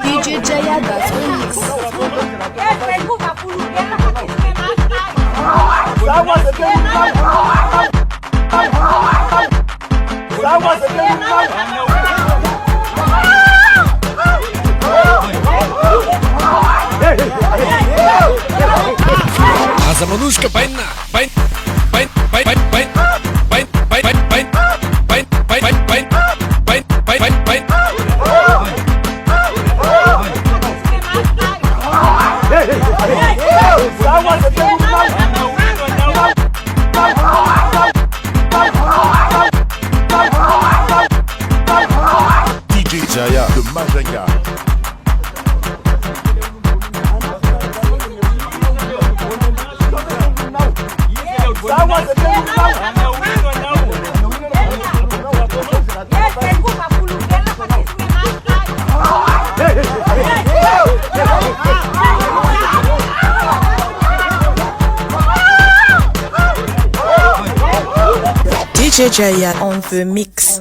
DJ-JAYAH das remix. A zamanuszka fajna, DJ-JAYAH de Majaga. DJ-JAYAH on the mix.